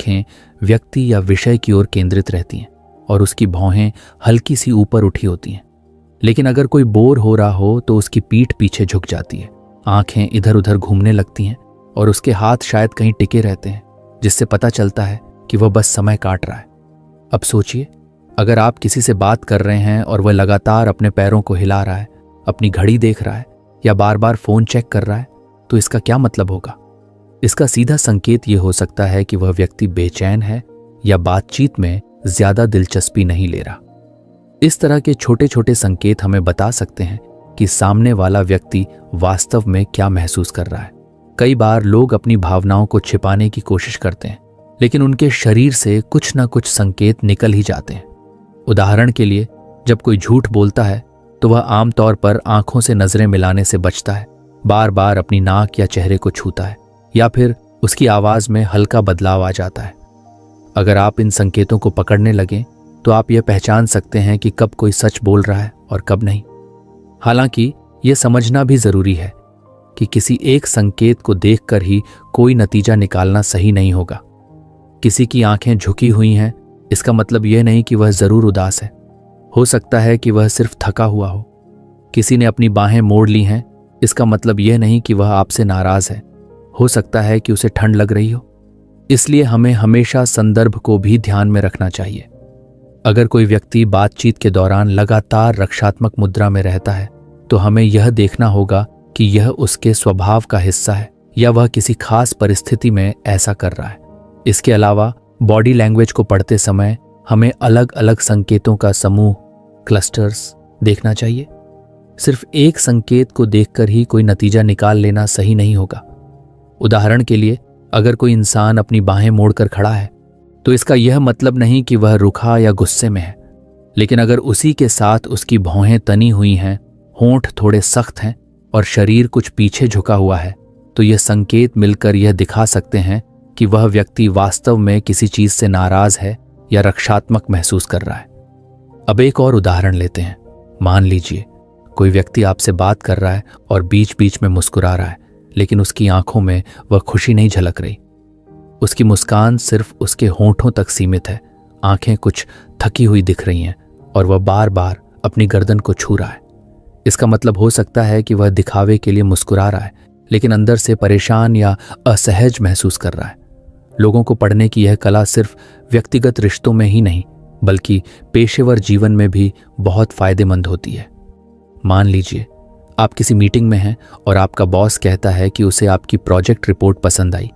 आंखें व्यक्ति या विषय की ओर केंद्रित रहती हैं और उसकी भौहें हल्की सी ऊपर उठी होती हैं। लेकिन अगर कोई बोर हो रहा हो तो उसकी पीठ पीछे झुक जाती है, आंखें इधर उधर घूमने लगती हैं और उसके हाथ शायद कहीं टिके रहते हैं, जिससे पता चलता है कि वह बस समय काट रहा है। अब सोचिए, अगर आप किसी से बात कर रहे हैं और वह लगातार अपने पैरों को हिला रहा है, अपनी घड़ी देख रहा है या बार बार फोन चेक कर रहा है, तो इसका क्या मतलब होगा? इसका सीधा संकेत ये हो सकता है कि वह व्यक्ति बेचैन है या बातचीत में ज्यादा दिलचस्पी नहीं ले रहा। इस तरह के छोटे छोटे संकेत हमें बता सकते हैं कि सामने वाला व्यक्ति वास्तव में क्या महसूस कर रहा है। कई बार लोग अपनी भावनाओं को छिपाने की कोशिश करते हैं, लेकिन उनके शरीर से कुछ ना कुछ संकेत निकल ही जाते हैं। उदाहरण के लिए, जब कोई झूठ बोलता है तो वह आमतौर पर आंखों से नजरें मिलाने से बचता है, बार बार अपनी नाक या चेहरे को छूता है, या फिर उसकी आवाज में हल्का बदलाव आ जाता है। अगर आप इन संकेतों को पकड़ने लगें तो आप यह पहचान सकते हैं कि कब कोई सच बोल रहा है और कब नहीं। हालांकि यह समझना भी जरूरी है कि किसी एक संकेत को देखकर ही कोई नतीजा निकालना सही नहीं होगा। किसी की आंखें झुकी हुई हैं, इसका मतलब यह नहीं कि वह जरूर उदास है। हो सकता है कि वह सिर्फ थका हुआ हो। किसी ने अपनी बाहें मोड़ ली हैं, इसका मतलब यह नहीं कि वह आपसे नाराज है। हो सकता है कि उसे ठंड लग रही हो। इसलिए हमें हमेशा संदर्भ को भी ध्यान में रखना चाहिए। अगर कोई व्यक्ति बातचीत के दौरान लगातार रक्षात्मक मुद्रा में रहता है, तो हमें यह देखना होगा कि यह उसके स्वभाव का हिस्सा है या वह किसी खास परिस्थिति में ऐसा कर रहा है। इसके अलावा बॉडी लैंग्वेज को पढ़ते समय हमें अलग अलग संकेतों का समूह, क्लस्टर्स देखना चाहिए। सिर्फ एक संकेत को देखकर ही कोई नतीजा निकाल लेना सही नहीं होगा। उदाहरण के लिए, अगर कोई इंसान अपनी बाहें मोड़कर खड़ा है तो इसका यह मतलब नहीं कि वह रुखा या गुस्से में है। लेकिन अगर उसी के साथ उसकी भौहें तनी हुई हैं, होंठ थोड़े सख्त हैं और शरीर कुछ पीछे झुका हुआ है, तो यह संकेत मिलकर यह दिखा सकते हैं कि वह व्यक्ति वास्तव में किसी चीज से नाराज है या रक्षात्मक महसूस कर रहा है। अब एक और उदाहरण लेते हैं। मान लीजिए कोई व्यक्ति आपसे बात कर रहा है और बीच बीच में मुस्कुरा रहा है, लेकिन उसकी आंखों में वह खुशी नहीं झलक रही। उसकी मुस्कान सिर्फ उसके होंठों तक सीमित है, आंखें कुछ थकी हुई दिख रही हैं और वह बार बार अपनी गर्दन को छू रहा है। इसका मतलब हो सकता है कि वह दिखावे के लिए मुस्कुरा रहा है, लेकिन अंदर से परेशान या असहज महसूस कर रहा है। लोगों को पढ़ने की यह कला सिर्फ व्यक्तिगत रिश्तों में ही नहीं, बल्कि पेशेवर जीवन में भी बहुत फायदेमंद होती है। मान लीजिए आप किसी मीटिंग में हैं और आपका बॉस कहता है कि उसे आपकी प्रोजेक्ट रिपोर्ट पसंद आई,